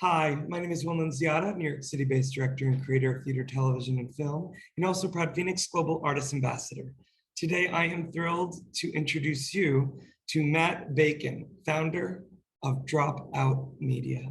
Hi, my name is Will Nunziata, New York City-based director and creator of theater, television, and film, and also proud FENIX Global Artist Ambassador. Today, I am thrilled to introduce you to Matt Bacon, founder of Dropout Media.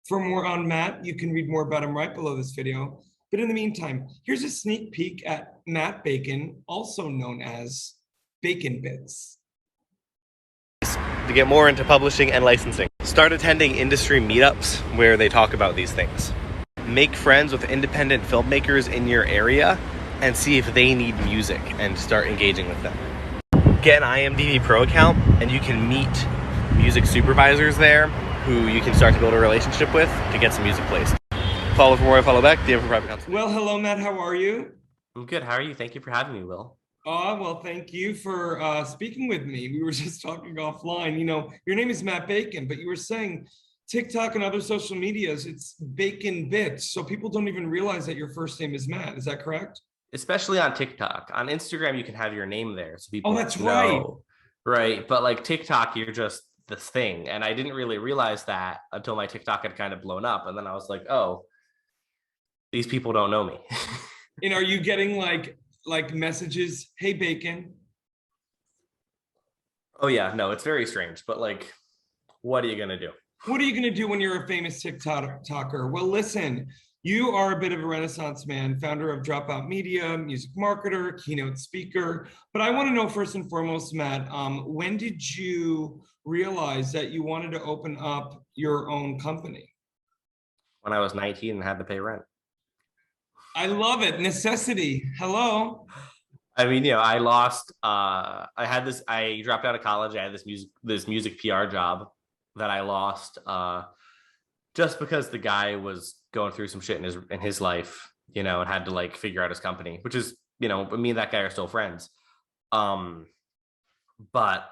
For more on Matt, you can read more about him right below this video. But in the meantime, here's a sneak peek at Matt Bacon, also known as Bacon Bits. To get more into publishing and licensing. Start attending industry meetups where they talk about these things. Make friends with independent filmmakers in your area and see if they need music and start engaging with them. Get an IMDb Pro account and you can meet music supervisors there who you can start to build a relationship with to get some music placed. Follow for more, follow back, DM for private consultation. Well, hello, Matt. How are you? I'm good. How are you? Thank you for having me, Will. Oh, well, thank you for speaking with me. We were just talking offline. You know, your name is Matt Bacon, but you were saying TikTok and other social medias, it's Bacon Bits. So people don't even realize that your first name is Matt. Is that correct? Especially on TikTok. On Instagram, you can have your name there. So people that's right. Right. But like TikTok, you're just this thing. And I didn't really realize that until my TikTok had kind of blown up. And then I was like, oh, these people don't know me. And are you getting like messages, hey, Bacon? Oh, yeah. No, it's very strange. But like, what are you going to do? What are you going to do when you're a famous TikToker? Well, listen, you are a bit of a Renaissance man, founder of Dropout Media, music marketer, keynote speaker. But I want to know first and foremost, Matt, when did you realize that you wanted to open up your own company? When I was 19 and had to pay rent. I love it. Necessity. Hello. I mean, I lost, I dropped out of college. I had this music PR job that I lost just because the guy was going through some shit in his life, and had to like figure out his company, which is, me and that guy are still friends. But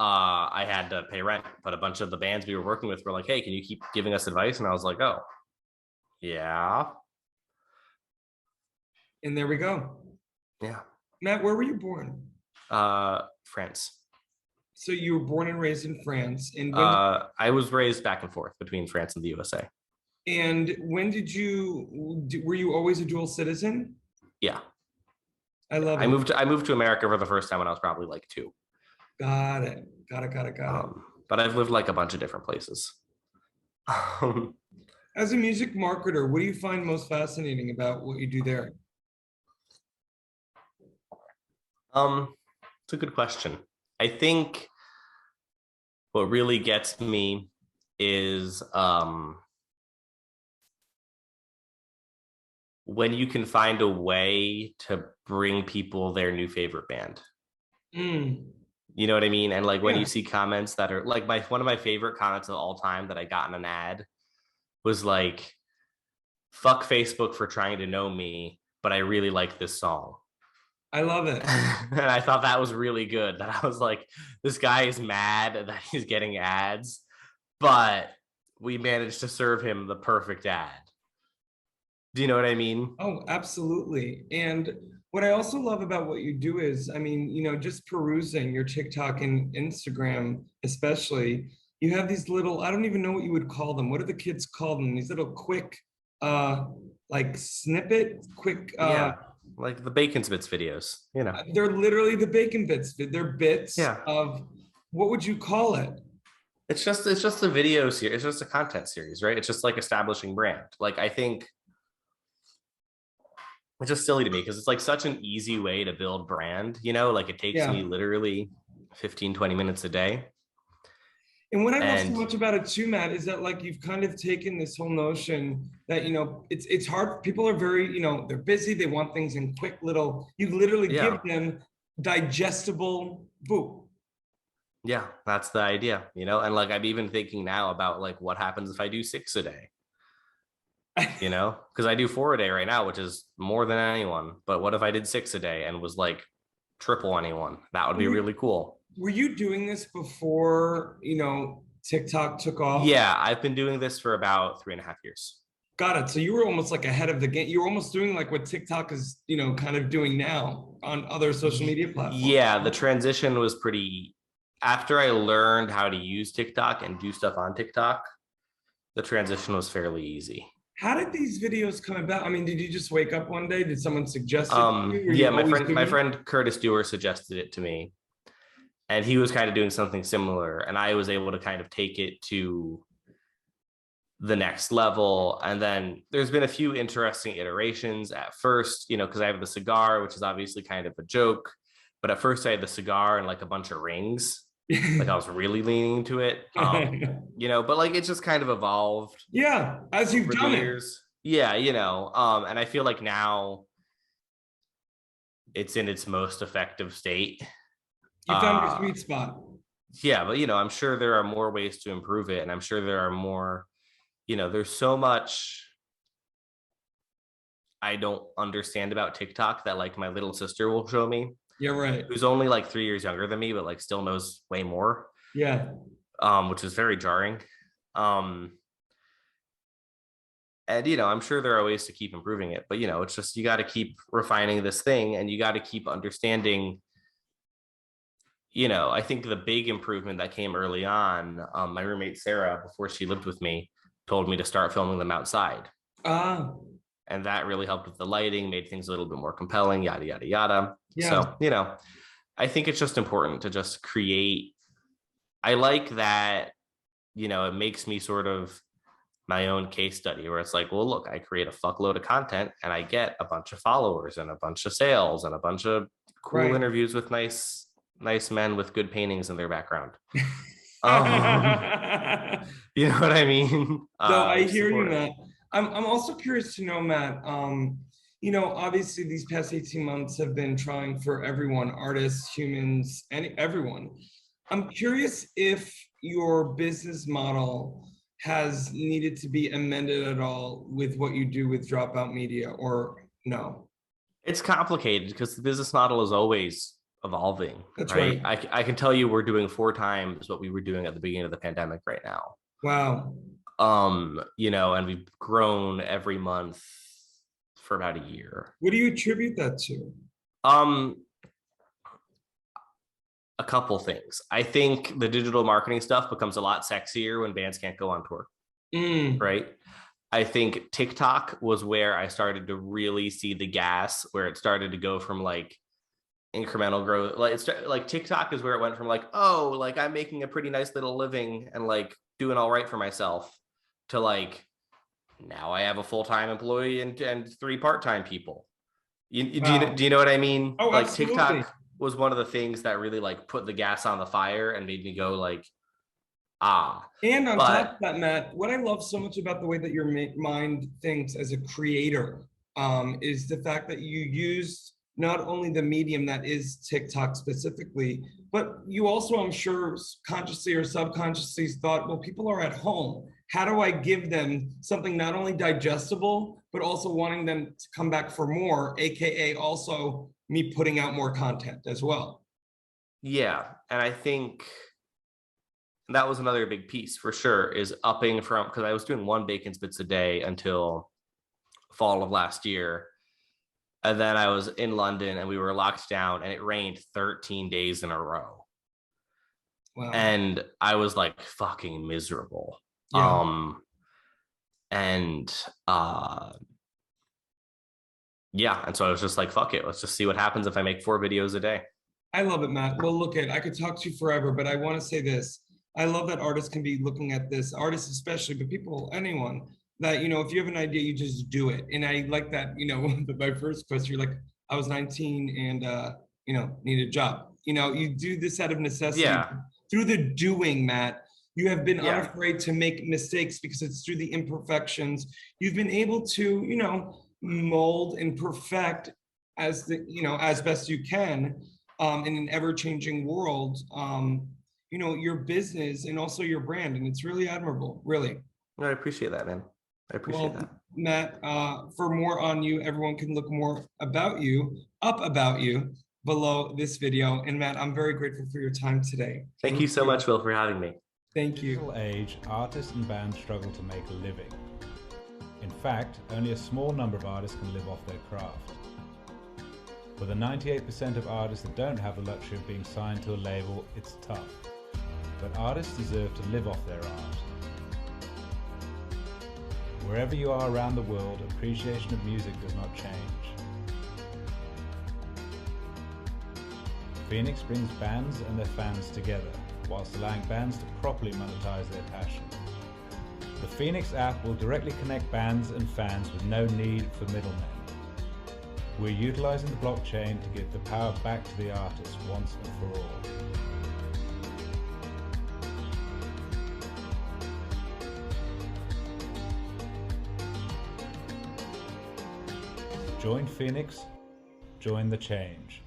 I had to pay rent. But a bunch of the bands we were working with were like, hey, can you keep giving us advice? And I was like, oh, yeah. And there we go. Yeah. Matt, where were you born? France. So you were born and raised in France. And I was raised back and forth between France and the USA. And when were you always a dual citizen? Yeah. I love it. I moved to America for the first time when I was probably like 2. Got it. Got it. But I've lived like a bunch of different places. As a music marketer, what do you find most fascinating about what you do there? It's a good question. I think what really gets me is when you can find a way to bring people their new favorite band. You know what I mean? And like when you see comments that are like one of my favorite comments of all time that I got in an ad was like, fuck Facebook for trying to know me, but I really like this song. I love it. And I thought that was really good. That I was like, this guy is mad that he's getting ads, but we managed to serve him the perfect ad. Do you know what I mean? Oh, absolutely. And what I also love about what you do is, I mean, just perusing your TikTok and Instagram, especially, you have these little, I don't even know what you would call them. What do the kids call them? These little quick, like snippet, quick. Yeah. Like the Bacon Bits videos, They're literally the Bacon Bits. They're bits of, what would you call it? It's just a video series. It's just a content series, right? It's just like establishing brand. Like, I think it's just silly to me because it's like such an easy way to build brand, like it takes me literally 15, 20 minutes a day. And what I love so much about it too, Matt, is that like you've kind of taken this whole notion that, it's hard. People are very, they're busy. They want things in quick little, you literally give them digestible boop. Yeah, that's the idea, and like I'm even thinking now about like what happens if I do 6 a day, because I do 4 a day right now, which is more than anyone. But what if I did 6 a day and was like triple anyone? That would be really cool. Were you doing this before, TikTok took off? Yeah, I've been doing this for about 3.5 years. Got it. So you were almost like ahead of the game. You were almost doing like what TikTok is, kind of doing now on other social media platforms. Yeah, the transition was pretty, after I learned how to use TikTok and do stuff on TikTok, the transition was fairly easy. How did these videos come about? I mean, did you just wake up one day? Did someone suggest it to you? Were Yeah, you always doing my it? friend Curtis Dewar suggested it to me, and he was kind of doing something similar, and I was able to kind of take it to the next level. And then there's been a few interesting iterations at first, you know, because I have the cigar, which is obviously kind of a joke. But at first I had the cigar and like a bunch of rings. Like I was really leaning into it. You know, but like it's just kind of evolved Yeah, as you've over the done it. years. Yeah, you know, and I feel like now it's in its most effective state. You found your Uh sweet spot. yeah, but you know, I'm sure there are more ways to improve it, and I'm sure there are more, you know, there's so much I don't understand about TikTok that like my little sister will show me, Yeah, right. who's only like 3 years younger than me, but like still knows way more, Yeah. which is very jarring. Um, and you know, I'm sure there are ways to keep improving it, but you know, it's just you got to keep refining this thing, and you got to keep understanding. You know, I think the big improvement that came early on, my roommate Sarah, before she lived with me, told me to start filming them outside. Ah, And that really helped with the lighting, made things a little bit more compelling, yada, yada, yada. yeah. So, you know, I think it's just important to just create. I like that, you know, it makes me sort of my own case study where it's like, well, look, I create a fuckload of content and I get a bunch of followers and a bunch of sales and a bunch of cool Right. interviews with nice men with good paintings in their background. Um, you know what I mean? No, I Which is hear you, important. Matt. I'm also curious to know, Matt. You know, obviously these past 18 months have been trying for everyone, artists, humans, and everyone. I'm curious if your business model has needed to be amended at all with what you do with Dropout Media, or no? It's complicated because the business model is always evolving, That's right. right? I can tell you we're doing 4 times what we were doing at the beginning of the pandemic right now. Wow. You know, and we've grown every month for about a year. What do you attribute that to? Um, a couple things. I think the digital marketing stuff becomes a lot sexier when bands can't go on tour, Mm, right? I think TikTok was where I started to really see the gas, where it started to go from like incremental growth. Like it's like TikTok is where it went from like, oh, like I'm making a pretty nice little living and like doing all right for myself, to like now I have a full-time employee and 3 part-time people. wow. Do you know what I mean? Oh, Like absolutely. TikTok was one of the things that really like put the gas on the fire and made me go like, ah. And on top of But that, Matt, what I love so much about the way that your mind thinks as a creator is the fact that you use not only the medium that is TikTok specifically, but you also, I'm sure, consciously or subconsciously thought, well, people are at home. How do I give them something not only digestible, but also wanting them to come back for more, AKA also me putting out more content as well. yeah, and I think that was another big piece for sure, is upping from, because I was doing 1 bacon bits a day until fall of last year. And then I was in London and we were locked down and it rained 13 days in a row. Wow. And I was like fucking miserable. Yeah. And yeah, and so I was just like, fuck it, let's just see what happens if I make 4 videos a day. I love it, Matt. Well, look at, I could talk to you forever, but I want to say this. I love that artists can be looking at this, artists especially, but people, anyone, that, you know, if you have an idea, you just do it. And I like that, you know, my first question, you're like, I was 19 and, you know, need a job. You know, you do this out of necessity. Yeah, Through the doing, Matt, you have been yeah, unafraid to make mistakes because it's through the imperfections. You've been able to, you know, mold and perfect as the, you know, as best you can in an ever-changing world, you know, your business and also your brand. And it's really admirable, really. I appreciate that, man. I appreciate that. Well, Matt, for more on you, everyone can look more about you, up about you below this video. And Matt, I'm very grateful for your time today. Thank you so much, Will, for having me. Thank you. In the digital age, artists and bands struggle to make a living. In fact, only a small number of artists can live off their craft. For the 98% of artists that don't have the luxury of being signed to a label, it's tough. But artists deserve to live off their art. Wherever you are around the world, appreciation of music does not change. FENIX brings bands and their fans together, whilst allowing bands to properly monetize their passion. The FENIX app will directly connect bands and fans with no need for middlemen. We're utilizing the blockchain to give the power back to the artist once and for all. Join FENIX, join the change.